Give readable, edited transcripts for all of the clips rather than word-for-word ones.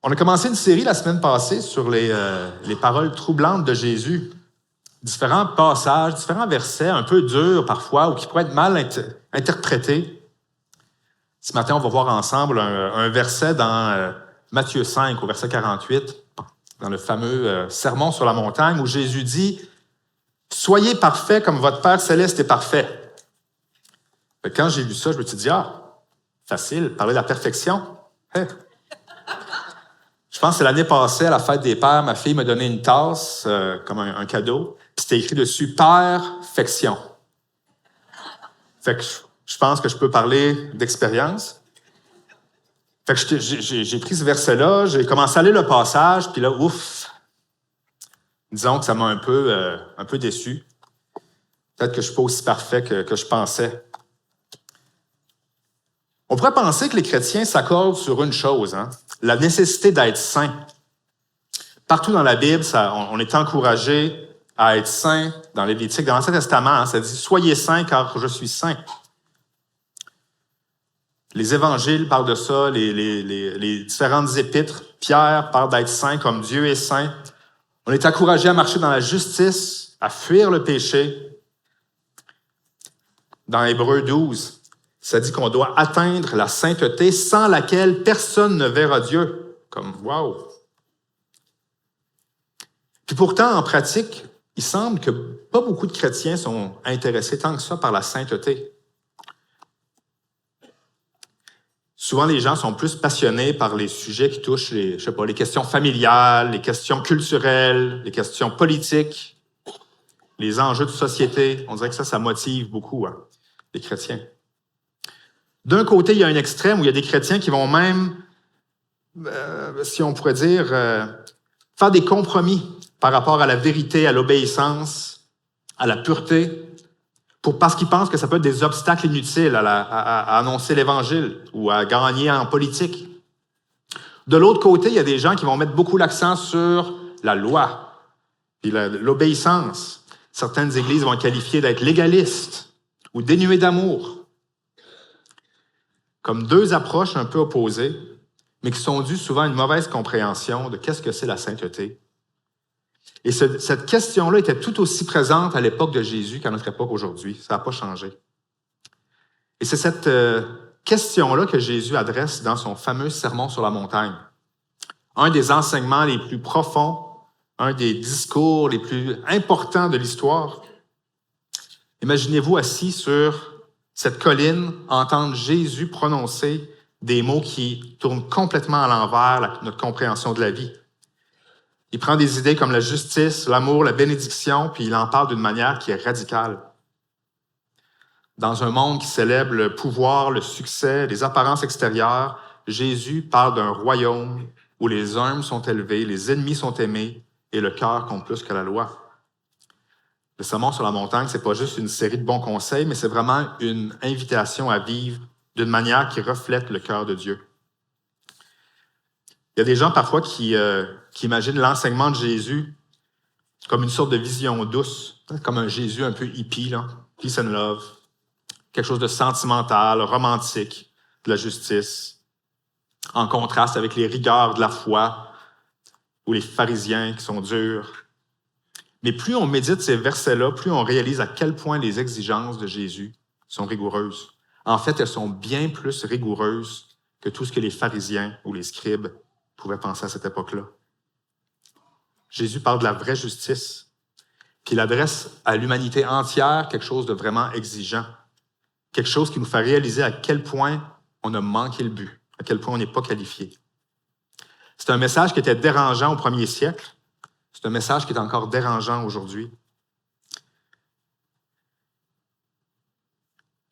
On a commencé une série la semaine passée sur les paroles troublantes de Jésus. Différents passages, différents versets un peu durs parfois ou qui pourraient être mal interprétés. Ce matin, on va voir ensemble un verset dans Matthieu 5, au verset 48, dans le fameux sermon sur la montagne, où Jésus dit « Soyez parfaits comme votre Père céleste est parfait. » Quand j'ai vu ça, je me suis dit « Ah, facile, parler de la perfection. Hein? » Je pense que c'est l'année passée, à la fête des pères, ma fille m'a donné une tasse comme un cadeau. Puis c'était écrit dessus « Perfection ». Fait que je pense que je peux parler d'expérience. Fait que j'ai pris ce verset-là, j'ai commencé à lire le passage, puis là, ouf! Disons que ça m'a un peu déçu. Peut-être que je ne suis pas aussi parfait que je pensais. On pourrait penser que les chrétiens s'accordent sur une chose, la nécessité d'être saint. Partout dans la Bible, on est encouragé à être saint. Dans Lévitique, dans l'Ancien Testament, ça dit « Soyez saints car je suis saint ». Les évangiles parlent de ça, les différentes épîtres. Pierre parle d'être saint comme Dieu est saint. On est encouragé à marcher dans la justice, à fuir le péché. Dans Hébreux 12, ça dit qu'on doit atteindre la sainteté sans laquelle personne ne verra Dieu. Comme, wow! Puis pourtant, en pratique, il semble que pas beaucoup de chrétiens sont intéressés tant que ça par la sainteté. Souvent, les gens sont plus passionnés par les sujets qui touchent les questions familiales, les questions culturelles, les questions politiques, les enjeux de société. On dirait que ça motive beaucoup les chrétiens. D'un côté, il y a un extrême où il y a des chrétiens qui vont même, si on pourrait dire, faire des compromis par rapport à la vérité, à l'obéissance, à la pureté, parce qu'ils pensent que ça peut être des obstacles inutiles à annoncer l'Évangile ou à gagner en politique. De l'autre côté, il y a des gens qui vont mettre beaucoup l'accent sur la loi et l'obéissance. Certaines églises vont être qualifiées d'être légalistes ou dénuées d'amour. Comme deux approches un peu opposées, mais qui sont dues souvent à une mauvaise compréhension de qu'est-ce que c'est la sainteté. Et cette question-là était tout aussi présente à l'époque de Jésus qu'à notre époque aujourd'hui. Ça n'a pas changé. Et c'est cette question-là que Jésus adresse dans son fameux sermon sur la montagne. Un des enseignements les plus profonds, un des discours les plus importants de l'histoire. Imaginez-vous assis sur cette colline, entendre Jésus prononcer des mots qui tournent complètement à l'envers notre compréhension de la vie. Il prend des idées comme la justice, l'amour, la bénédiction, puis il en parle d'une manière qui est radicale. Dans un monde qui célèbre le pouvoir, le succès, les apparences extérieures, Jésus parle d'un royaume où les humbles sont élevés, les ennemis sont aimés et le cœur compte plus que la loi. Le sermon sur la montagne, c'est pas juste une série de bons conseils, mais c'est vraiment une invitation à vivre d'une manière qui reflète le cœur de Dieu. Il y a des gens parfois qui imaginent l'enseignement de Jésus comme une sorte de vision douce, comme un Jésus un peu hippie, là, peace and love, quelque chose de sentimental, romantique, de la justice, en contraste avec les rigueurs de la foi ou les pharisiens qui sont durs. Mais plus on médite ces versets-là, plus on réalise à quel point les exigences de Jésus sont rigoureuses. En fait, elles sont bien plus rigoureuses que tout ce que les pharisiens ou les scribes pouvaient penser à cette époque-là. Jésus parle de la vraie justice, puis il adresse à l'humanité entière quelque chose de vraiment exigeant, quelque chose qui nous fait réaliser à quel point on a manqué le but, à quel point on n'est pas qualifié. C'est un message qui était dérangeant au premier siècle. C'est un message qui est encore dérangeant aujourd'hui.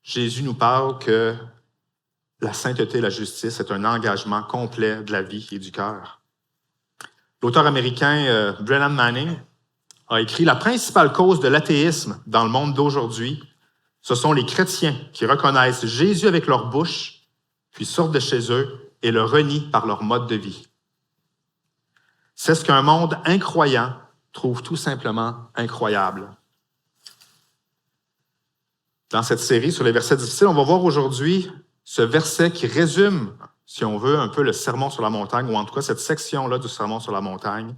Jésus nous parle que la sainteté et la justice est un engagement complet de la vie et du cœur. L'auteur américain Brennan Manning a écrit « La principale cause de l'athéisme dans le monde d'aujourd'hui, ce sont les chrétiens qui reconnaissent Jésus avec leur bouche, puis sortent de chez eux et le renient par leur mode de vie. C'est ce qu'un monde incroyant trouve tout simplement incroyable. » Dans cette série sur les versets difficiles, on va voir aujourd'hui ce verset qui résume si on veut, un peu le sermon sur la montagne, ou en tout cas cette section-là du sermon sur la montagne,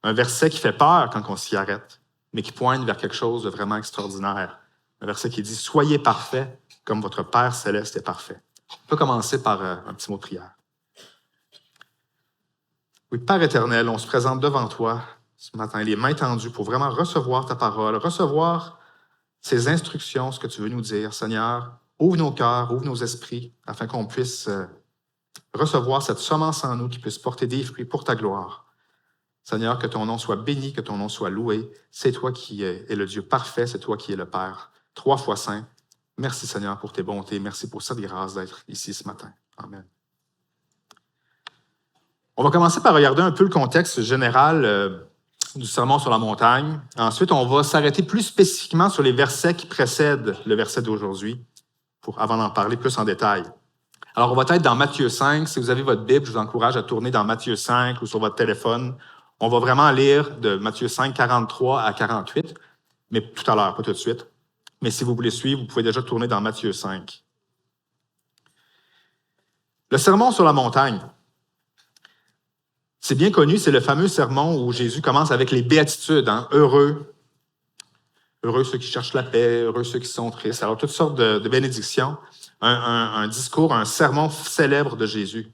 un verset qui fait peur quand on s'y arrête, mais qui pointe vers quelque chose de vraiment extraordinaire. Un verset qui dit « Soyez parfaits comme votre Père céleste est parfait ». On peut commencer par un petit mot de prière. Oui, Père éternel, on se présente devant toi ce matin, les mains tendues pour vraiment recevoir ta parole, recevoir ces instructions, ce que tu veux nous dire. Seigneur, ouvre nos cœurs, ouvre nos esprits, afin qu'on puisse recevoir cette semence en nous qui puisse porter des fruits pour ta gloire. Seigneur, que ton nom soit béni, que ton nom soit loué. C'est toi qui es le Dieu parfait, c'est toi qui es le Père, 3 fois saint. Merci Seigneur pour tes bontés, merci pour cette grâce d'être ici ce matin. Amen. On va commencer par regarder un peu le contexte général du sermon sur la montagne. Ensuite, on va s'arrêter plus spécifiquement sur les versets qui précèdent le verset d'aujourd'hui, avant d'en parler plus en détail. Alors, on va être dans Matthieu 5. Si vous avez votre Bible, je vous encourage à tourner dans Matthieu 5 ou sur votre téléphone. On va vraiment lire de Matthieu 5, 43 à 48, mais tout à l'heure, pas tout de suite. Mais si vous voulez suivre, vous pouvez déjà tourner dans Matthieu 5. Le sermon sur la montagne. C'est bien connu, c'est le fameux sermon où Jésus commence avec les béatitudes. Hein? Heureux ceux qui cherchent la paix, heureux ceux qui sont tristes. Alors, toutes sortes de bénédictions. Un discours, un sermon célèbre de Jésus.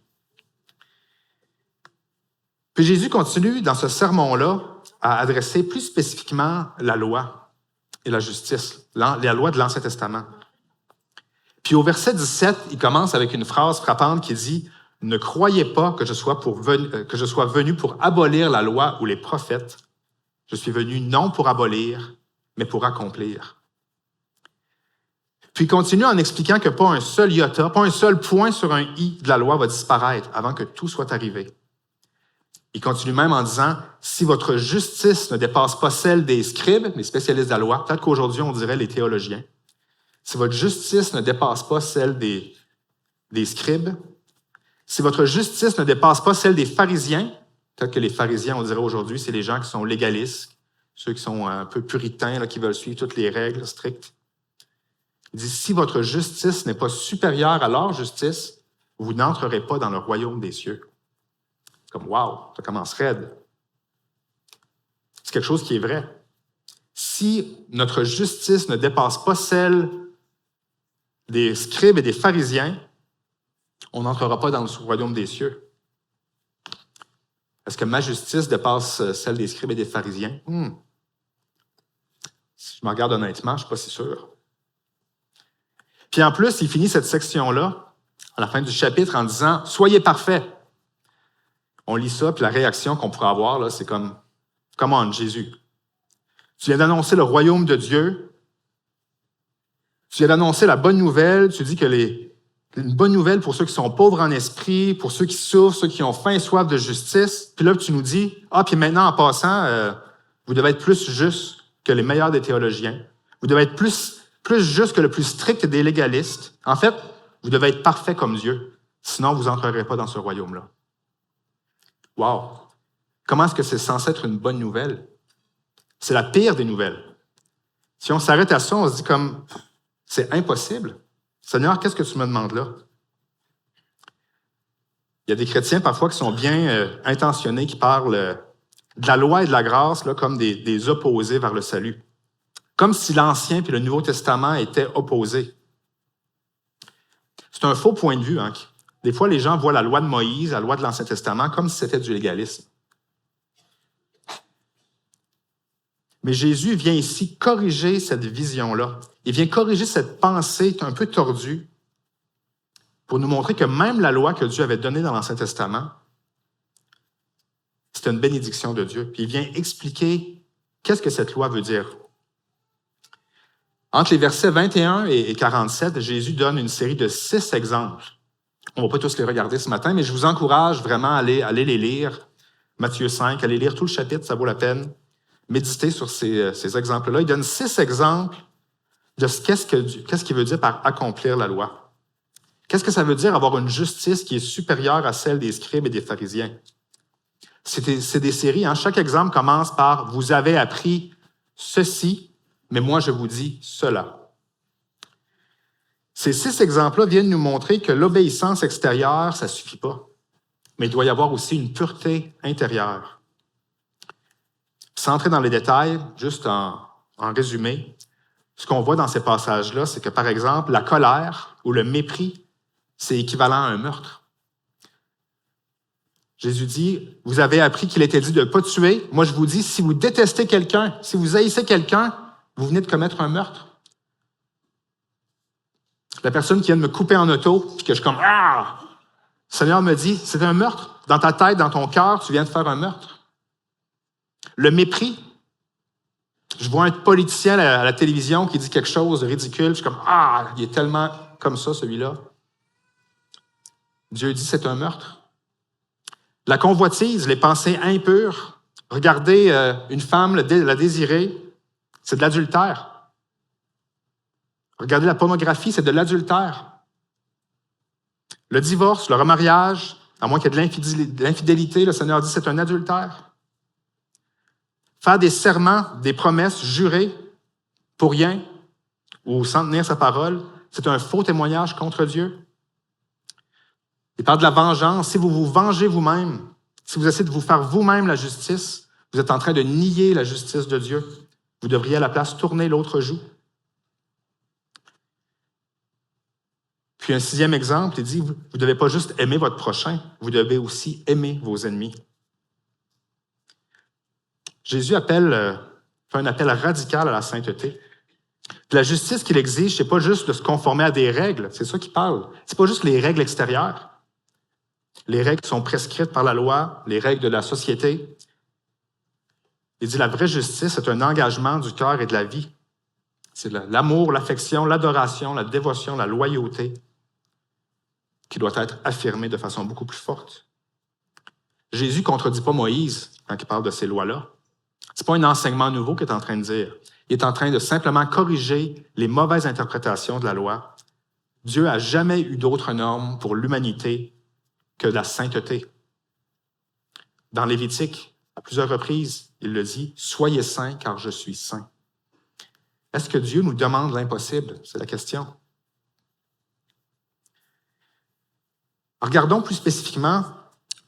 Puis Jésus continue dans ce sermon-là à adresser plus spécifiquement la loi et la justice, la loi de l'Ancien Testament. Puis au verset 17, il commence avec une phrase frappante qui dit « Ne croyez pas que je sois venu pour abolir la loi ou les prophètes. Je suis venu non pour abolir, mais pour accomplir. » Puis il continue en expliquant que pas un seul iota, pas un seul point sur un i de la loi va disparaître avant que tout soit arrivé. Il continue même en disant « Si votre justice ne dépasse pas celle des scribes, les spécialistes de la loi, peut-être qu'aujourd'hui on dirait les théologiens, si votre justice ne dépasse pas celle des scribes, si votre justice ne dépasse pas celle des pharisiens, peut-être que les pharisiens, on dirait aujourd'hui, c'est les gens qui sont légalistes, ceux qui sont un peu puritains, là, qui veulent suivre toutes les règles strictes. Il dit, si votre justice n'est pas supérieure à leur justice, vous n'entrerez pas dans le royaume des cieux. C'est comme, wow, ça commence raide. C'est quelque chose qui est vrai. Si notre justice ne dépasse pas celle des scribes et des pharisiens, on n'entrera pas dans le royaume des cieux. Est-ce que ma justice dépasse celle des scribes et des pharisiens? Si je me regarde honnêtement, je ne suis pas si sûr. Puis en plus, il finit cette section-là, à la fin du chapitre, en disant « Soyez parfaits ». On lit ça, puis la réaction qu'on pourrait avoir, là, c'est comme « Come on, Jésus. Tu viens d'annoncer le royaume de Dieu. Tu viens d'annoncer la bonne nouvelle. Tu dis que une bonne nouvelle pour ceux qui sont pauvres en esprit, pour ceux qui souffrent, ceux qui ont faim et soif de justice. Puis là, tu nous dis « Ah, puis maintenant, en passant, vous devez être plus juste que les meilleurs des théologiens. Vous devez être plus juste que le plus strict des légalistes. En fait, vous devez être parfait comme Dieu. Sinon, vous n'entrerez pas dans ce royaume-là. » Wow! Comment est-ce que c'est censé être une bonne nouvelle? C'est la pire des nouvelles. Si on s'arrête à ça, on se dit comme, c'est impossible. Seigneur, qu'est-ce que tu me demandes là? Il y a des chrétiens parfois qui sont bien intentionnés, qui parlent de la loi et de la grâce là, comme des opposés vers le salut. Comme si l'Ancien et le Nouveau Testament étaient opposés. C'est un faux point de vue. Hein. Des fois, les gens voient la loi de Moïse, la loi de l'Ancien Testament, comme si c'était du légalisme. Mais Jésus vient ici corriger cette vision-là. Il vient corriger cette pensée un peu tordue pour nous montrer que même la loi que Dieu avait donnée dans l'Ancien Testament, c'était une bénédiction de Dieu. Puis il vient expliquer qu'est-ce que cette loi veut dire. Entre les versets 21 et 47, Jésus donne une série de 6 exemples. On ne va pas tous les regarder ce matin, mais je vous encourage vraiment à aller les lire. Matthieu 5, allez lire tout le chapitre, ça vaut la peine. Méditer sur ces exemples-là. Il donne 6 exemples de qu'est-ce qu'il veut dire par accomplir la loi. Qu'est-ce que ça veut dire avoir une justice qui est supérieure à celle des scribes et des pharisiens? C'est des séries. Hein? Chaque exemple commence par « Vous avez appris ceci, mais moi je vous dis cela ». Ces 6 exemples-là viennent nous montrer que l'obéissance extérieure, ça ne suffit pas. Mais il doit y avoir aussi une pureté intérieure. Sans entrer dans les détails, juste en résumé, ce qu'on voit dans ces passages-là, c'est que, par exemple, la colère ou le mépris, c'est équivalent à un meurtre. Jésus dit, vous avez appris qu'il était dit de ne pas tuer. Moi, je vous dis, si vous détestez quelqu'un, si vous haïssez quelqu'un, vous venez de commettre un meurtre. La personne qui vient de me couper en auto, puis que je suis comme « Ah! » Le Seigneur me dit, c'est un meurtre. Dans ta tête, dans ton cœur, tu viens de faire un meurtre. Le mépris. Je vois un politicien à la télévision qui dit quelque chose de ridicule. Je suis comme « Ah! Il est tellement comme ça, celui-là. » Dieu dit, c'est un meurtre. La convoitise, les pensées impures. Regarder une femme, la désirer, c'est de l'adultère. Regarder la pornographie, c'est de l'adultère. Le divorce, le remariage, à moins qu'il y ait de l'infidélité, le Seigneur dit c'est un adultère. Faire des serments, des promesses jurées pour rien ou sans tenir sa parole, c'est un faux témoignage contre Dieu. Il parle de la vengeance. Si vous vous vengez vous-même, si vous essayez de vous faire vous-même la justice, vous êtes en train de nier la justice de Dieu. Vous devriez à la place tourner l'autre joue. Puis un 6e exemple, il dit, vous ne devez pas juste aimer votre prochain, vous devez aussi aimer vos ennemis. Jésus fait un appel radical à la sainteté. Puis la justice qu'il exige, ce n'est pas juste de se conformer à des règles, c'est ça qu'il parle. Ce n'est pas juste les règles extérieures, les règles qui sont prescrites par la loi, les règles de la société. Il dit la vraie justice, c'est un engagement du cœur et de la vie. C'est l'amour, l'affection, l'adoration, la dévotion, la loyauté qui doit être affirmée de façon beaucoup plus forte. Jésus ne contredit pas Moïse quand il parle de ces lois-là. Ce n'est pas un enseignement nouveau qu'il est en train de dire. Il est en train de simplement corriger les mauvaises interprétations de la loi. Dieu n'a jamais eu d'autre norme pour l'humanité que la sainteté. Dans Lévitique, à plusieurs reprises, il le dit, « Soyez saints car je suis saint ». Est-ce que Dieu nous demande l'impossible? C'est la question. Regardons plus spécifiquement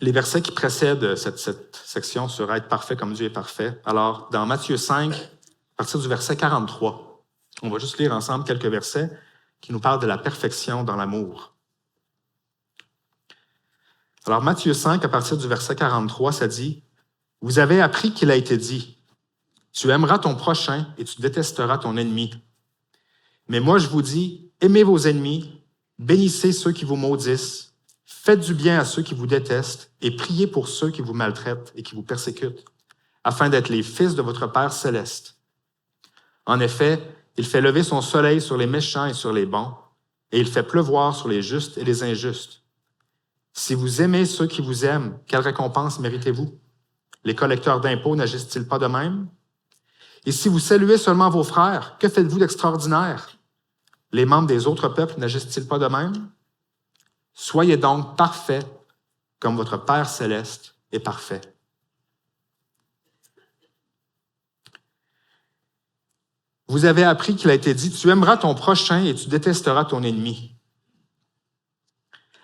les versets qui précèdent cette section sur être parfait comme Dieu est parfait. Alors, dans Matthieu 5, à partir du verset 43, on va juste lire ensemble quelques versets qui nous parlent de la perfection dans l'amour. Alors, Matthieu 5, à partir du verset 43, ça dit « Vous avez appris qu'il a été dit, tu aimeras ton prochain et tu détesteras ton ennemi. Mais moi, je vous dis, aimez vos ennemis, bénissez ceux qui vous maudissent, faites du bien à ceux qui vous détestent et priez pour ceux qui vous maltraitent et qui vous persécutent, afin d'être les fils de votre Père céleste. En effet, il fait lever son soleil sur les méchants et sur les bons, et il fait pleuvoir sur les justes et les injustes. Si vous aimez ceux qui vous aiment, quelle récompense méritez-vous? Les collecteurs d'impôts n'agissent-ils pas de même? Et si vous saluez seulement vos frères, que faites-vous d'extraordinaire? Les membres des autres peuples n'agissent-ils pas de même? Soyez donc parfaits, comme votre Père céleste est parfait. Vous avez appris qu'il a été dit, tu aimeras ton prochain et tu détesteras ton ennemi.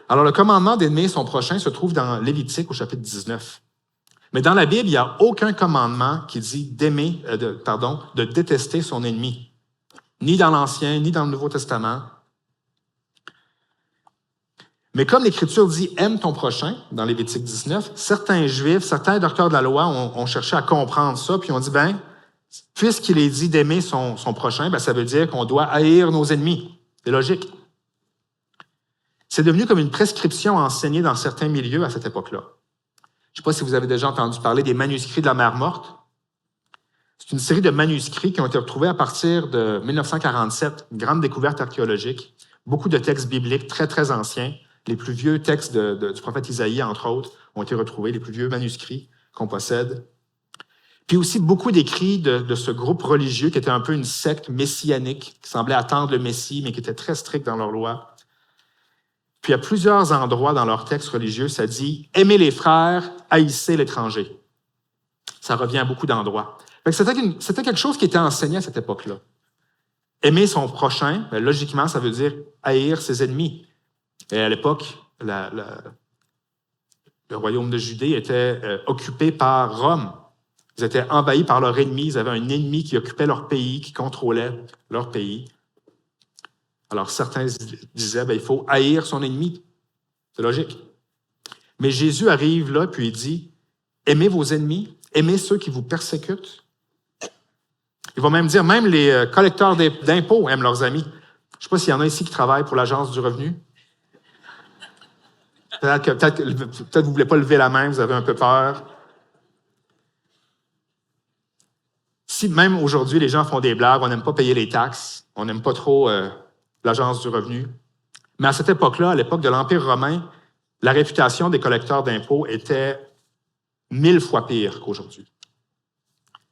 Alors, le commandement d'aimer son prochain se trouve dans Lévitique au chapitre 19. Mais dans la Bible, il n'y a aucun commandement qui dit de détester son ennemi. Ni dans l'Ancien, ni dans le Nouveau Testament. Mais comme l'Écriture dit « aime ton prochain » dans Lévitique 19, certains Juifs, certains docteurs de la loi ont cherché à comprendre ça, puis ont dit « puisqu'il est dit d'aimer son prochain, ça veut dire qu'on doit haïr nos ennemis. » C'est logique. C'est devenu comme une prescription enseignée dans certains milieux à cette époque-là. Je ne sais pas si vous avez déjà entendu parler des manuscrits de la Mer Morte. C'est une série de manuscrits qui ont été retrouvés à partir de 1947, une grande découverte archéologique. Beaucoup de textes bibliques très, très anciens. Les plus vieux textes du prophète Isaïe, entre autres, ont été retrouvés, les plus vieux manuscrits qu'on possède. Puis aussi beaucoup d'écrits de ce groupe religieux qui était un peu une secte messianique, qui semblait attendre le Messie, mais qui était très strict dans leur loi. Puis à plusieurs endroits dans leurs textes religieux, ça dit « aimez les frères, haïssez l'étranger ». Ça revient à beaucoup d'endroits. C'était quelque chose qui était enseigné à cette époque-là. Aimer son prochain, bien, logiquement, ça veut dire haïr ses ennemis. Et à l'époque, le royaume de Judée était occupé par Rome. Ils étaient envahis par leur ennemi. Ils avaient un ennemi qui occupait leur pays, qui contrôlait leur pays. Alors certains disaient, il faut haïr son ennemi. C'est logique. Mais Jésus arrive là, puis il dit, aimez vos ennemis, aimez ceux qui vous persécutent. Il va même dire, même les collecteurs d'impôts aiment leurs amis. Je ne sais pas s'il y en a ici qui travaillent pour l'Agence du revenu. Peut-être que vous ne voulez pas lever la main, vous avez un peu peur. Si même aujourd'hui, les gens font des blagues, on n'aime pas payer les taxes, on n'aime pas trop l'Agence du revenu. Mais à cette époque-là, à l'époque de l'Empire romain, la réputation des collecteurs d'impôts était 1000 fois pire qu'aujourd'hui.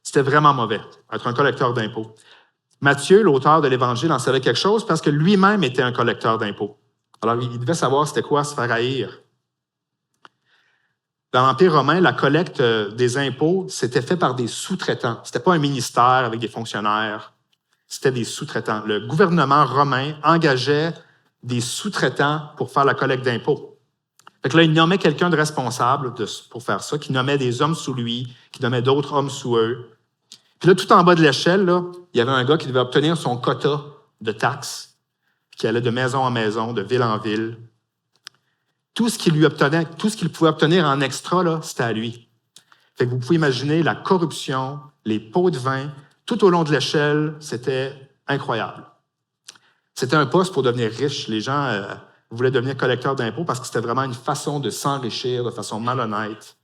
C'était vraiment mauvais, être un collecteur d'impôts. Matthieu, l'auteur de l'Évangile, en savait quelque chose parce que lui-même était un collecteur d'impôts. Alors, il devait savoir c'était quoi se faire haïr. Dans l'Empire romain, la collecte des impôts, c'était fait par des sous-traitants. Ce n'était pas un ministère avec des fonctionnaires. C'était des sous-traitants. Le gouvernement romain engageait des sous-traitants pour faire la collecte d'impôts. Fait que là, il nommait quelqu'un de responsable pour faire ça, qui nommait des hommes sous lui, qui nommait d'autres hommes sous eux. Puis là, tout en bas de l'échelle, là, il y avait un gars qui devait obtenir son quota de taxes, qui allait de maison en maison, de ville en ville. Tout ce qu'il pouvait obtenir en extra, là, c'était à lui. Fait que vous pouvez imaginer la corruption, les pots de vin, tout au long de l'échelle, c'était incroyable. C'était un poste pour devenir riche. Les gens voulaient devenir collecteurs d'impôts parce que c'était vraiment une façon de s'enrichir de façon malhonnête.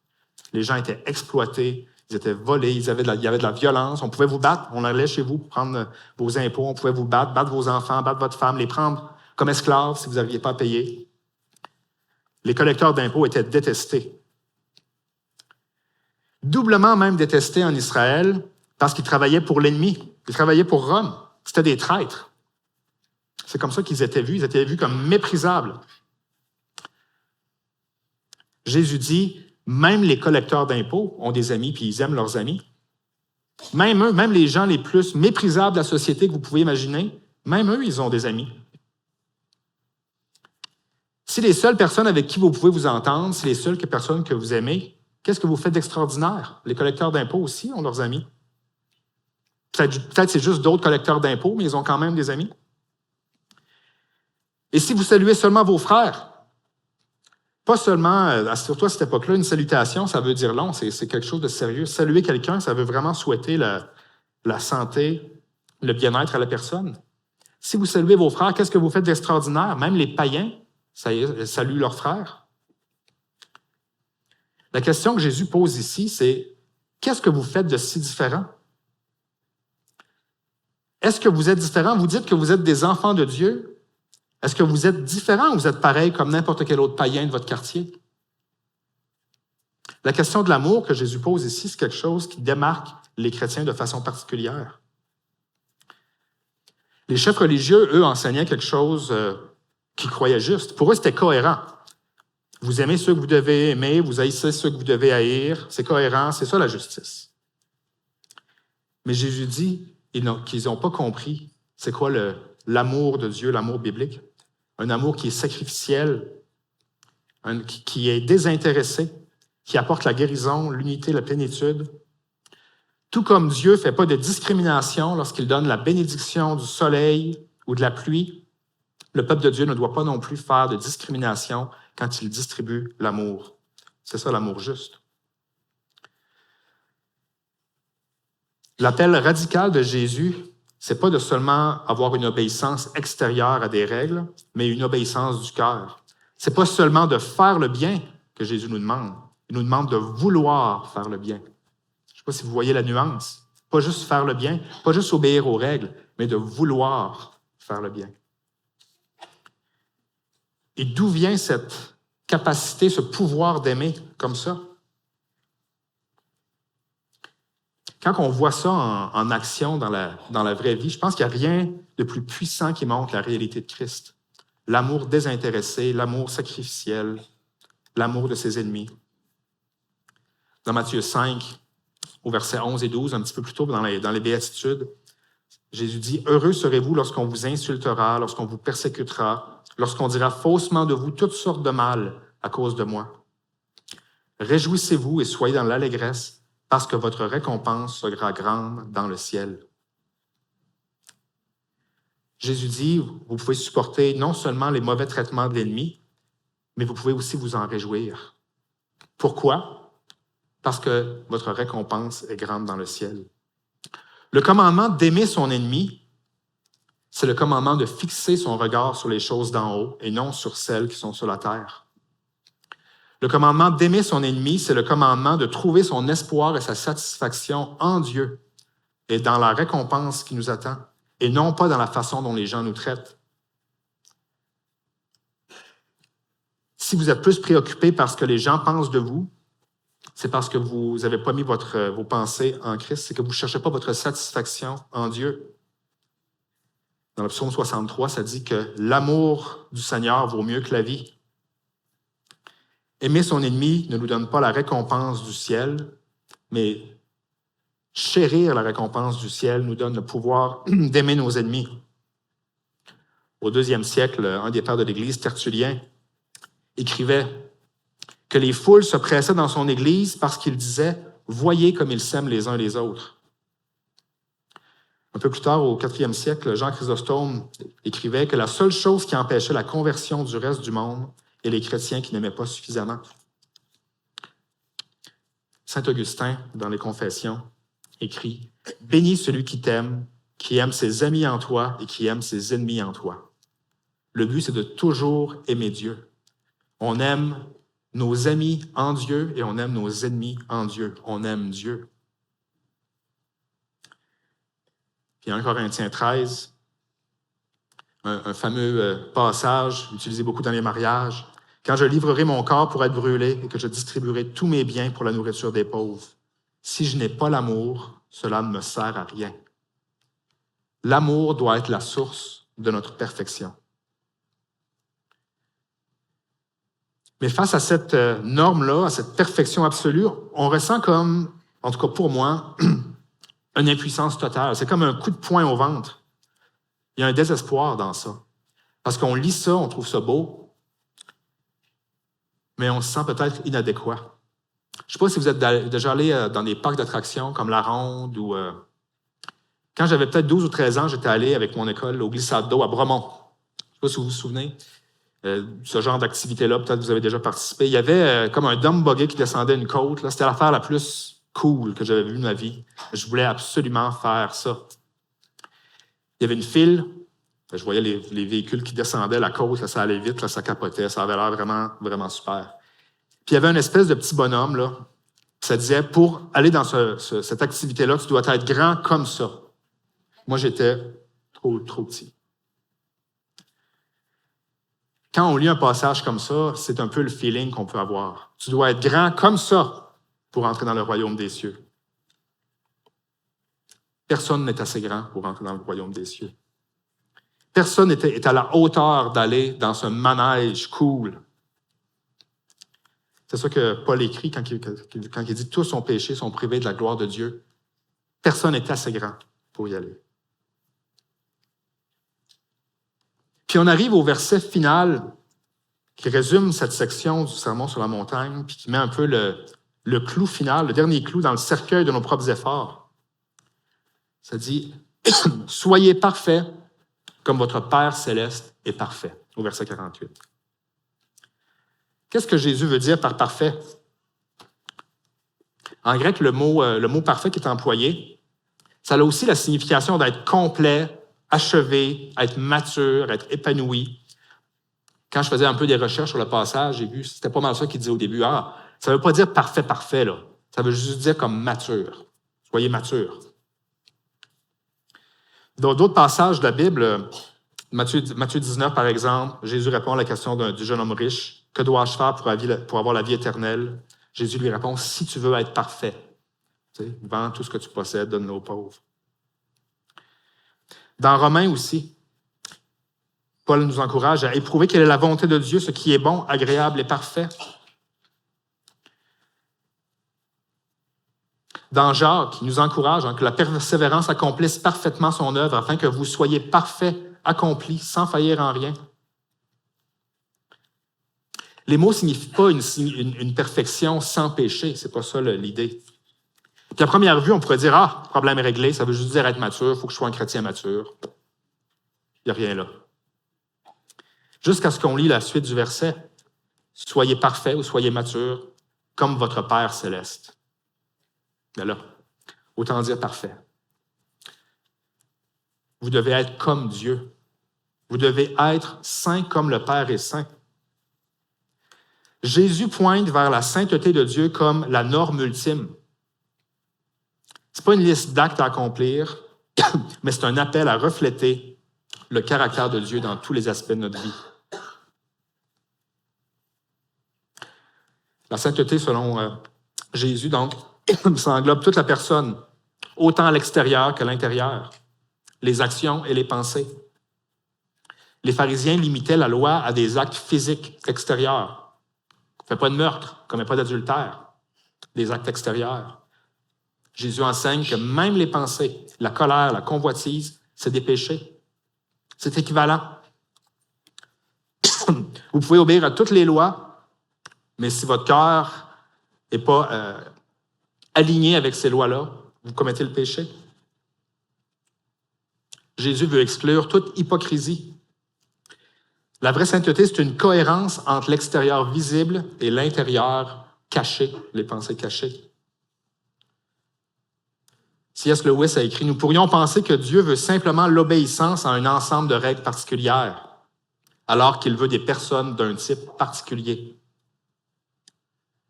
Les gens étaient exploités, ils étaient volés, il y avait de la violence. On pouvait vous battre, on allait chez vous pour prendre vos impôts, on pouvait vous battre vos enfants, battre votre femme, les prendre comme esclaves si vous n'arriviez pas à payer. Les collecteurs d'impôts étaient détestés. Doublement même détestés en Israël parce qu'ils travaillaient pour l'ennemi. Ils travaillaient pour Rome. C'était des traîtres. C'est comme ça qu'ils étaient vus. Ils étaient vus comme méprisables. Jésus dit, même les collecteurs d'impôts ont des amis, puis ils aiment leurs amis. Même eux, même les gens les plus méprisables de la société que vous pouvez imaginer, même eux, ils ont des amis. Si les seules personnes avec qui vous pouvez vous entendre, c'est les seules personnes que vous aimez, qu'est-ce que vous faites d'extraordinaire? Les collecteurs d'impôts aussi ont leurs amis. Peut-être c'est juste d'autres collecteurs d'impôts, mais ils ont quand même des amis. Et si vous saluez seulement vos frères, pas seulement, surtout à cette époque-là, une salutation, ça veut dire long, c'est quelque chose de sérieux. Saluer quelqu'un, ça veut vraiment souhaiter la santé, le bien-être à la personne. Si vous saluez vos frères, qu'est-ce que vous faites d'extraordinaire? Même les païens saluent leurs frères. La question que Jésus pose ici, c'est qu'est-ce que vous faites de si différent? Est-ce que vous êtes différent? Vous dites que vous êtes des enfants de Dieu. Est-ce que vous êtes différent ou vous êtes pareil comme n'importe quel autre païen de votre quartier? La question de l'amour que Jésus pose ici, c'est quelque chose qui démarque les chrétiens de façon particulière. Les chefs religieux, eux, enseignaient quelque chose qu'ils croyaient juste. Pour eux, c'était cohérent. Vous aimez ceux que vous devez aimer, vous haïssez ceux que vous devez haïr. C'est cohérent, c'est ça la justice. Mais Jésus dit qu'ils n'ont pas compris c'est quoi l'amour de Dieu, l'amour biblique. Un amour qui est sacrificiel, qui est désintéressé, qui apporte la guérison, l'unité, la plénitude. Tout comme Dieu ne fait pas de discrimination lorsqu'il donne la bénédiction du soleil ou de la pluie, le peuple de Dieu ne doit pas non plus faire de discrimination quand il distribue l'amour. C'est ça l'amour juste. L'appel radical de Jésus, c'est pas de seulement avoir une obéissance extérieure à des règles, mais une obéissance du cœur. C'est pas seulement de faire le bien que Jésus nous demande. Il nous demande de vouloir faire le bien. Je ne sais pas si vous voyez la nuance. Pas juste faire le bien, pas juste obéir aux règles, mais de vouloir faire le bien. Et d'où vient cette capacité, ce pouvoir d'aimer comme ça? Quand on voit ça en action dans la vraie vie, je pense qu'il n'y a rien de plus puissant qui montre la réalité de Christ. L'amour désintéressé, l'amour sacrificiel, l'amour de ses ennemis. Dans Matthieu 5, au verset 11 et 12, un petit peu plus tôt dans les Béatitudes, Jésus dit, « Heureux serez-vous lorsqu'on vous insultera, lorsqu'on vous persécutera, lorsqu'on dira faussement de vous toutes sortes de mal à cause de moi. Réjouissez-vous et soyez dans l'allégresse, parce que votre récompense sera grande dans le ciel. » Jésus dit, vous pouvez supporter non seulement les mauvais traitements de l'ennemi, mais vous pouvez aussi vous en réjouir. Pourquoi? Parce que votre récompense est grande dans le ciel. Le commandement d'aimer son ennemi, c'est le commandement de fixer son regard sur les choses d'en haut et non sur celles qui sont sur la terre. Le commandement d'aimer son ennemi, c'est le commandement de trouver son espoir et sa satisfaction en Dieu et dans la récompense qui nous attend, et non pas dans la façon dont les gens nous traitent. Si vous êtes plus préoccupé par ce que les gens pensent de vous, c'est parce que vous n'avez pas mis vos pensées en Christ, c'est que vous ne cherchez pas votre satisfaction en Dieu. Dans le psaume 63, ça dit que l'amour du Seigneur vaut mieux que la vie. Aimer son ennemi ne nous donne pas la récompense du ciel, mais chérir la récompense du ciel nous donne le pouvoir d'aimer nos ennemis. Au 2e siècle, un des pères de l'Église, Tertullien, écrivait que les foules se pressaient dans son Église parce qu'il disait « Voyez comme ils s'aiment les uns les autres ». Un peu plus tard, au 4e siècle, Jean Chrysostome écrivait que la seule chose qui empêchait la conversion du reste du monde est les chrétiens qui n'aimaient pas suffisamment. Saint Augustin, dans les Confessions, écrit « Bénis celui qui t'aime, qui aime ses amis en toi et qui aime ses ennemis en toi. » Le but, c'est de toujours aimer Dieu. On aime nos amis en Dieu et on aime nos ennemis en Dieu. On aime Dieu. Puis 1 Corinthiens 13, un fameux passage utilisé beaucoup dans les mariages. « Quand je livrerai mon corps pour être brûlé et que je distribuerai tous mes biens pour la nourriture des pauvres, si je n'ai pas l'amour, cela ne me sert à rien. » L'amour doit être la source de notre perfection. Mais face à cette norme-là, à cette perfection absolue, on ressent comme, en tout cas pour moi, une impuissance totale. C'est comme un coup de poing au ventre. Il y a un désespoir dans ça. Parce qu'on lit ça, on trouve ça beau, mais on se sent peut-être inadéquat. Je ne sais pas si vous êtes déjà allé dans des parcs d'attractions comme la Ronde ou... Quand j'avais peut-être 12 ou 13 ans, j'étais allé avec mon école au glissade d'eau à Bromont. Je ne sais pas si vous vous souvenez. Ce genre d'activité-là, peut-être que vous avez déjà participé. Il y avait comme un dumb buggy qui descendait une côte. Là. C'était l'affaire la plus cool que j'avais vue de ma vie. Je voulais absolument faire ça. Il y avait une file. Je voyais les véhicules qui descendaient la côte. Là, ça allait vite, là, ça capotait. Ça avait l'air vraiment, vraiment super. Puis il y avait une espèce de petit bonhomme. Là. Ça disait, pour aller dans cette activité-là, tu dois être grand comme ça. Moi, j'étais trop petit. Quand on lit un passage comme ça, c'est un peu le feeling qu'on peut avoir. Tu dois être grand comme ça pour entrer dans le royaume des cieux. Personne n'est assez grand pour entrer dans le royaume des cieux. Personne n'est à la hauteur d'aller dans ce manège cool. C'est ça que Paul écrit quand il dit « Tous ont péché, sont privés de la gloire de Dieu ». Personne n'est assez grand pour y aller. Puis on arrive au verset final qui résume cette section du Sermon sur la montagne, puis qui met un peu le clou final, le dernier clou dans le cercueil de nos propres efforts. Ça dit « Soyez parfaits comme votre Père céleste est parfait », au verset 48. Qu'est-ce que Jésus veut dire par parfait? En grec, le mot parfait qui est employé, ça a aussi la signification d'être complet, achevé, être mature, être épanoui. Quand je faisais un peu des recherches sur le passage, j'ai vu, c'était pas mal ça qu'il disait au début. Ah, ça veut pas dire parfait, là. Ça veut juste dire comme mature. Soyez mature. Dans d'autres passages de la Bible, Matthieu 19, par exemple, Jésus répond à la question du jeune homme riche. Que dois-je faire pour avoir la vie éternelle? Jésus lui répond, si tu veux être parfait, vends tout ce que tu possèdes, donne-le aux pauvres. Dans Romains aussi, Paul nous encourage à éprouver quelle est la volonté de Dieu, ce qui est bon, agréable et parfait. Dans Jacques, il nous encourage que la persévérance accomplisse parfaitement son œuvre afin que vous soyez parfaits, accomplis, sans faillir en rien. Les mots ne signifient pas une perfection sans péché. C'est pas ça l'idée. Puis à première vue, on pourrait dire, problème réglé, ça veut juste dire être mature, il faut que je sois un chrétien mature. Il n'y a rien là. Jusqu'à ce qu'on lit la suite du verset, soyez parfaits ou soyez matures, comme votre Père céleste. Mais là, autant dire parfait. Vous devez être comme Dieu. Vous devez être saint comme le Père est saint. Jésus pointe vers la sainteté de Dieu comme la norme ultime. Ce n'est pas une liste d'actes à accomplir, mais c'est un appel à refléter le caractère de Dieu dans tous les aspects de notre vie. La sainteté, selon Jésus, donc, ça englobe toute la personne, autant à l'extérieur qu'à l'intérieur, les actions et les pensées. Les pharisiens limitaient la loi à des actes physiques extérieurs. Ne fais pas de meurtre, ne commets pas d'adultère, des actes extérieurs. Jésus enseigne que même les pensées, la colère, la convoitise, c'est des péchés. C'est équivalent. Vous pouvez obéir à toutes les lois, mais si votre cœur n'est pas aligné avec ces lois-là, vous commettez le péché. Jésus veut exclure toute hypocrisie. La vraie sainteté, c'est une cohérence entre l'extérieur visible et l'intérieur caché, les pensées cachées. C.S. Lewis a écrit « Nous pourrions penser que Dieu veut simplement l'obéissance à un ensemble de règles particulières, alors qu'il veut des personnes d'un type particulier.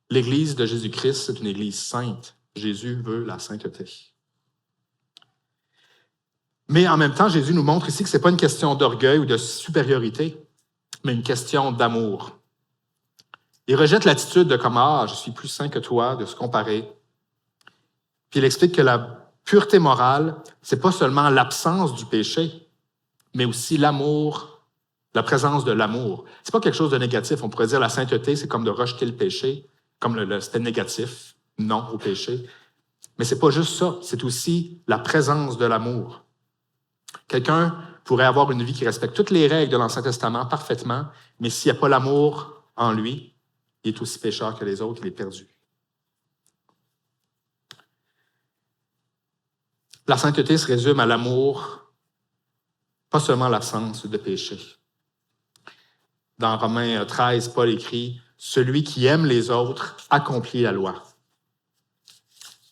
L'Église de Jésus-Christ, c'est une Église sainte. Jésus veut la sainteté. » Mais en même temps, Jésus nous montre ici que ce n'est pas une question d'orgueil ou de supériorité, mais une question d'amour. Il rejette l'attitude de comme « Ah, je suis plus saint que toi », de se comparer. Puis il explique que la pureté morale, ce n'est pas seulement l'absence du péché, mais aussi l'amour, la présence de l'amour. Ce n'est pas quelque chose de négatif. On pourrait dire la sainteté, c'est comme de rejeter le péché, comme c'était négatif, non au péché. Mais ce n'est pas juste ça, c'est aussi la présence de l'amour. Quelqu'un pourrait avoir une vie qui respecte toutes les règles de l'Ancien Testament parfaitement, mais s'il n'y a pas l'amour en lui, il est aussi pécheur que les autres, il est perdu. La sainteté se résume à l'amour, pas seulement l'absence de péché. Dans Romains 13, Paul écrit « Celui qui aime les autres accomplit la loi. »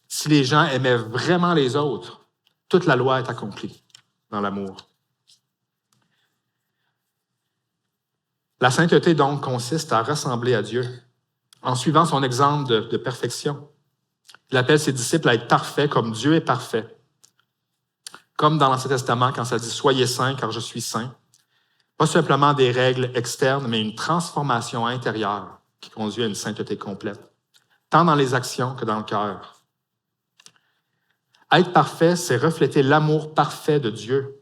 Si les gens aimaient vraiment les autres, toute la loi est accomplie dans l'amour. La sainteté, donc, consiste à ressembler à Dieu en suivant son exemple de perfection. Il appelle ses disciples à être parfaits comme Dieu est parfait. Comme dans l'Ancien Testament, quand ça dit « Soyez saints, car je suis saint », pas simplement des règles externes, mais une transformation intérieure qui conduit à une sainteté complète, tant dans les actions que dans le cœur. Être parfait, c'est refléter l'amour parfait de Dieu.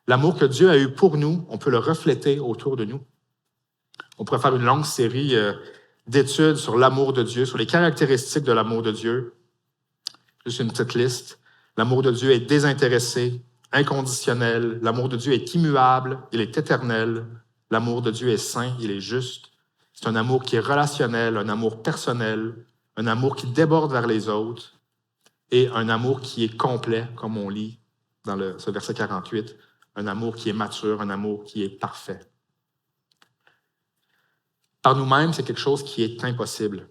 L'amour que Dieu a eu pour nous, on peut le refléter autour de nous. On pourrait faire une longue série d'études sur l'amour de Dieu, sur les caractéristiques de l'amour de Dieu. Juste une petite liste. L'amour de Dieu est désintéressé, inconditionnel. L'amour de Dieu est immuable, il est éternel. L'amour de Dieu est saint, il est juste. C'est un amour qui est relationnel, un amour personnel, un amour qui déborde vers les autres et un amour qui est complet, comme on lit dans ce verset 48, un amour qui est mature, un amour qui est parfait. Par nous-mêmes, c'est quelque chose qui est impossible.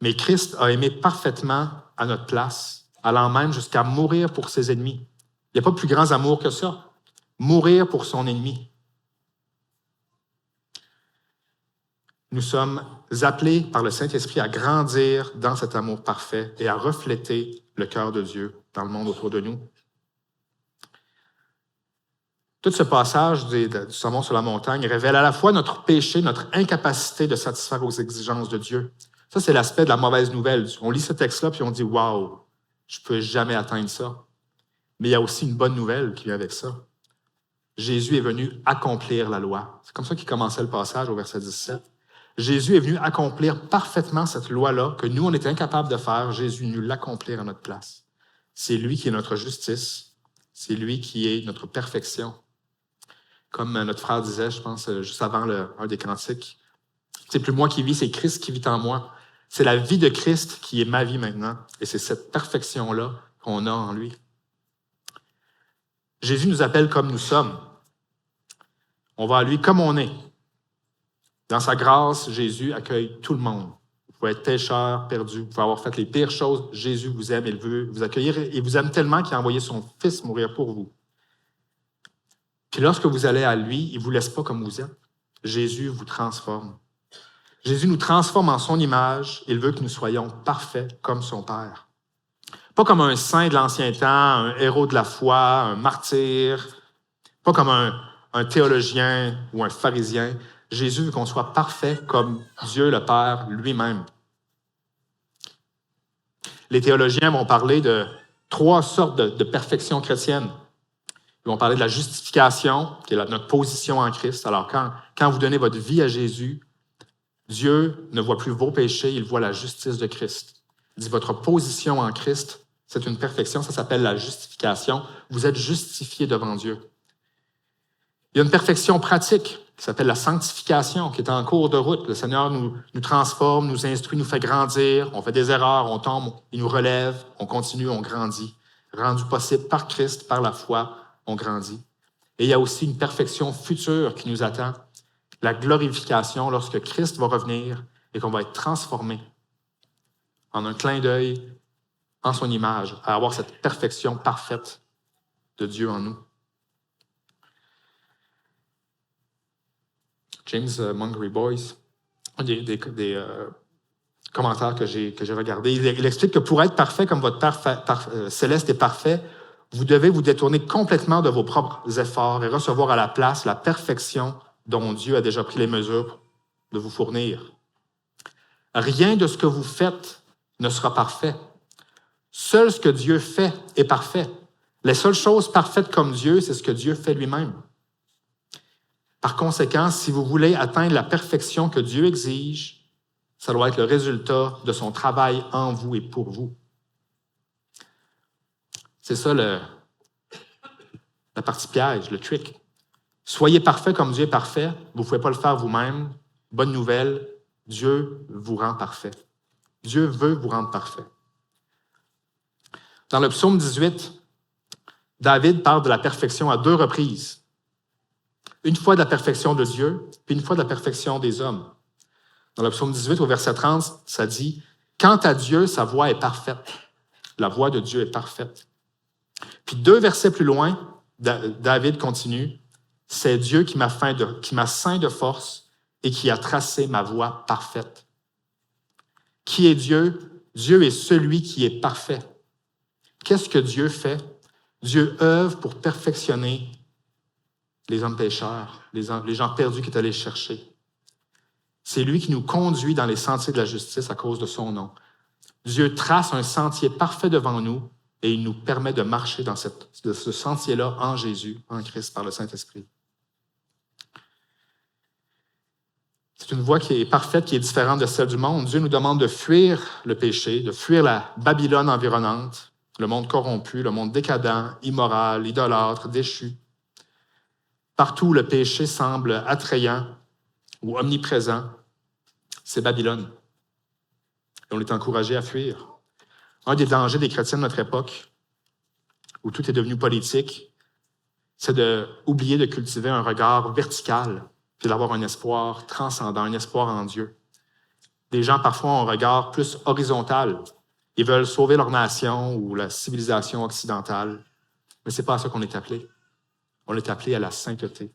Mais Christ a aimé parfaitement à notre place, allant même jusqu'à mourir pour ses ennemis. Il n'y a pas plus grand amour que ça. Mourir pour son ennemi. Nous sommes appelés par le Saint-Esprit à grandir dans cet amour parfait et à refléter le cœur de Dieu dans le monde autour de nous. Tout ce passage du Sermon sur la montagne révèle à la fois notre péché, notre incapacité de satisfaire aux exigences de Dieu. Ça, c'est l'aspect de la mauvaise nouvelle. On lit ce texte-là puis on dit « Wow, je ne peux jamais atteindre ça ». Mais il y a aussi une bonne nouvelle qui vient avec ça. Jésus est venu accomplir la loi. C'est comme ça qu'il commençait le passage au verset 17. Jésus est venu accomplir parfaitement cette loi-là que nous, on était incapables de faire. Jésus est venu l'accomplir à notre place. C'est lui qui est notre justice. C'est lui qui est notre perfection. Comme notre frère disait, je pense, juste avant un des cantiques, c'est plus moi qui vis, c'est Christ qui vit en moi. C'est la vie de Christ qui est ma vie maintenant. Et c'est cette perfection-là qu'on a en lui. Jésus nous appelle comme nous sommes. On va à lui comme on est. Dans sa grâce, Jésus accueille tout le monde. Vous pouvez être pécheur, perdu, vous pouvez avoir fait les pires choses. Jésus vous aime, il veut vous accueillir. Il vous aime tellement qu'il a envoyé son Fils mourir pour vous. Puis lorsque vous allez à lui, il ne vous laisse pas comme vous êtes. Jésus vous transforme. Jésus nous transforme en son image. Il veut que nous soyons parfaits comme son Père. Pas comme un saint de l'ancien temps, un héros de la foi, un martyr. Pas comme un théologien ou un pharisien. Jésus veut qu'on soit parfait comme Dieu le Père lui-même. Les théologiens vont parler de 3 sortes de perfection chrétienne. Ils vont parler de la justification, qui est notre position en Christ. Alors, quand vous donnez votre vie à Jésus, Dieu ne voit plus vos péchés, il voit la justice de Christ. Il dit, votre position en Christ, c'est une perfection, ça s'appelle la justification. Vous êtes justifié devant Dieu. Il y a une perfection pratique qui s'appelle la sanctification, qui est en cours de route. Le Seigneur nous transforme, nous instruit, nous fait grandir. On fait des erreurs, on tombe, il nous relève, on continue, on grandit. Rendu possible par Christ, par la foi, on grandit. Et il y a aussi une perfection future qui nous attend, la glorification lorsque Christ va revenir et qu'on va être transformé en un clin d'œil, en son image, à avoir cette perfection parfaite de Dieu en nous. James Montgomery Boyce, un des commentaires que j'ai regardés, il explique que pour être parfait comme votre Père céleste est parfait, vous devez vous détourner complètement de vos propres efforts et recevoir à la place la perfection dont Dieu a déjà pris les mesures de vous fournir. Rien de ce que vous faites ne sera parfait. Seul ce que Dieu fait est parfait. Les seules choses parfaites comme Dieu, c'est ce que Dieu fait lui-même. Par conséquent, si vous voulez atteindre la perfection que Dieu exige, ça doit être le résultat de son travail en vous et pour vous. C'est ça la partie piège, le trick. Soyez parfait comme Dieu est parfait. Vous ne pouvez pas le faire vous-même. Bonne nouvelle, Dieu vous rend parfait. Dieu veut vous rendre parfait. Dans le psaume 18, David parle de la perfection à 2 reprises. Une fois de la perfection de Dieu, puis une fois de la perfection des hommes. Dans le psaume 18, au verset 30, ça dit « Quant à Dieu, sa voix est parfaite. La voix de Dieu est parfaite. » Puis 2 versets plus loin, David continue « C'est Dieu qui m'a ceint de force et qui a tracé ma voie parfaite. » Qui est Dieu? Dieu est celui qui est parfait. Qu'est-ce que Dieu fait? Dieu œuvre pour perfectionner les hommes pécheurs, les gens perdus qu'il est allé chercher. C'est lui qui nous conduit dans les sentiers de la justice à cause de son nom. Dieu trace un sentier parfait devant nous et il nous permet de marcher dans ce sentier-là en Jésus, en Christ, par le Saint-Esprit. C'est une voie qui est parfaite, qui est différente de celle du monde. Dieu nous demande de fuir le péché, de fuir la Babylone environnante, le monde corrompu, le monde décadent, immoral, idolâtre, déchu. Partout où le péché semble attrayant ou omniprésent, c'est Babylone. Et on est encouragé à fuir. Un des dangers des chrétiens de notre époque, où tout est devenu politique, c'est d'oublier de cultiver un regard vertical, puis d'avoir un espoir transcendant, un espoir en Dieu. Des gens, parfois, ont un regard plus horizontal. Ils veulent sauver leur nation ou la civilisation occidentale. Mais ce n'est pas à ça qu'on est appelé. On est appelé à la sainteté.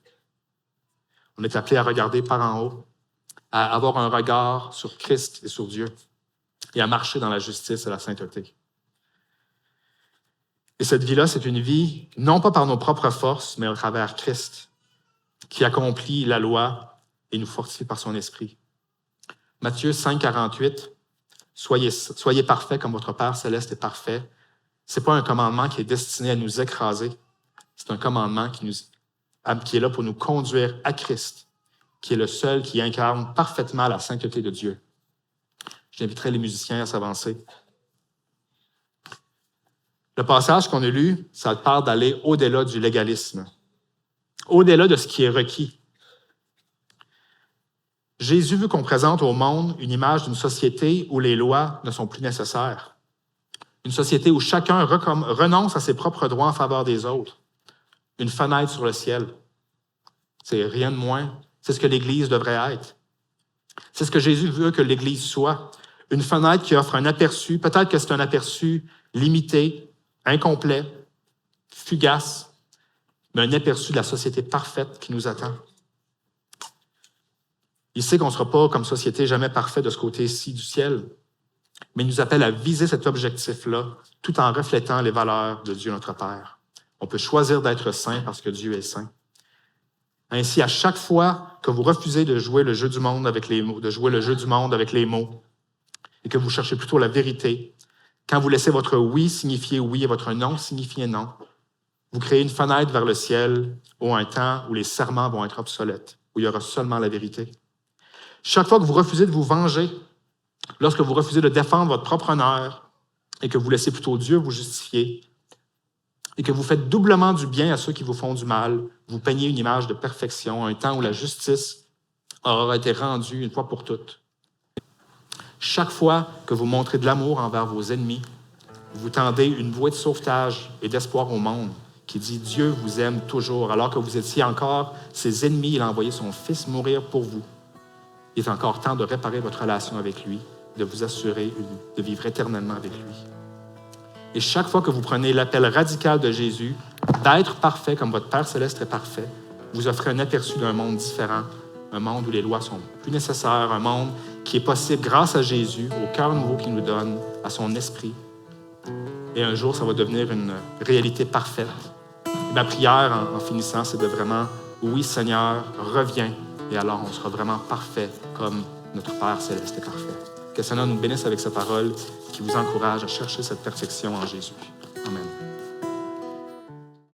On est appelé à regarder par en haut, à avoir un regard sur Christ et sur Dieu, et à marcher dans la justice et la sainteté. Et cette vie-là, c'est une vie, non pas par nos propres forces, mais au travers Christ, qui accomplit la loi et nous fortifie par son esprit. Matthieu 5, 48, soyez parfaits comme votre Père céleste est parfait. Ce n'est pas un commandement qui est destiné à nous écraser. C'est un commandement qui est là pour nous conduire à Christ. qui est le seul qui incarne parfaitement la sainteté de Dieu. J'inviterai les musiciens à s'avancer. Le passage qu'on a lu, ça parle d'aller au-delà du légalisme, au-delà de ce qui est requis. Jésus veut qu'on présente au monde une image d'une société où les lois ne sont plus nécessaires. Une société où chacun renonce à ses propres droits en faveur des autres. Une fenêtre sur le ciel. C'est rien de moins. C'est ce que l'Église devrait être. C'est ce que Jésus veut que l'Église soit. Une fenêtre qui offre un aperçu. Peut-être que c'est un aperçu limité, incomplet, fugace, mais un aperçu de la société parfaite qui nous attend. Il sait qu'on ne sera pas, comme société, jamais parfait de ce côté-ci du ciel, mais il nous appelle à viser cet objectif-là tout en reflétant les valeurs de Dieu notre Père. On peut choisir d'être saint parce que Dieu est saint. Ainsi, à chaque fois que vous refusez de jouer le jeu du monde avec les mots, et que vous cherchez plutôt la vérité, quand vous laissez votre oui signifier oui et votre non signifier non, vous créez une fenêtre vers le ciel ou un temps où les serments vont être obsolètes, où il y aura seulement la vérité. Chaque fois que vous refusez de vous venger, lorsque vous refusez de défendre votre propre honneur et que vous laissez plutôt Dieu vous justifier et que vous faites doublement du bien à ceux qui vous font du mal, vous peignez une image de perfection, un temps où la justice aura été rendue une fois pour toutes. Chaque fois que vous montrez de l'amour envers vos ennemis, vous tendez une bouée de sauvetage et d'espoir au monde qui dit « Dieu vous aime toujours, alors que vous étiez encore ses ennemis, il a envoyé son Fils mourir pour vous. » Il est encore temps de réparer votre relation avec lui, de vous assurer de vivre éternellement avec lui. Et chaque fois que vous prenez l'appel radical de Jésus d'être parfait comme votre Père céleste est parfait, vous offrez un aperçu d'un monde différent, un monde où les lois sont plus nécessaires, un monde qui est possible grâce à Jésus, au cœur nouveau qu'il nous donne, à son esprit. Et un jour, ça va devenir une réalité parfaite. Et ma prière en finissant, c'est de vraiment, oui Seigneur, reviens. Et alors, on sera vraiment parfait comme notre Père céleste est parfait. Que le Seigneur nous bénisse avec sa parole qui vous encourage à chercher cette perfection en Jésus.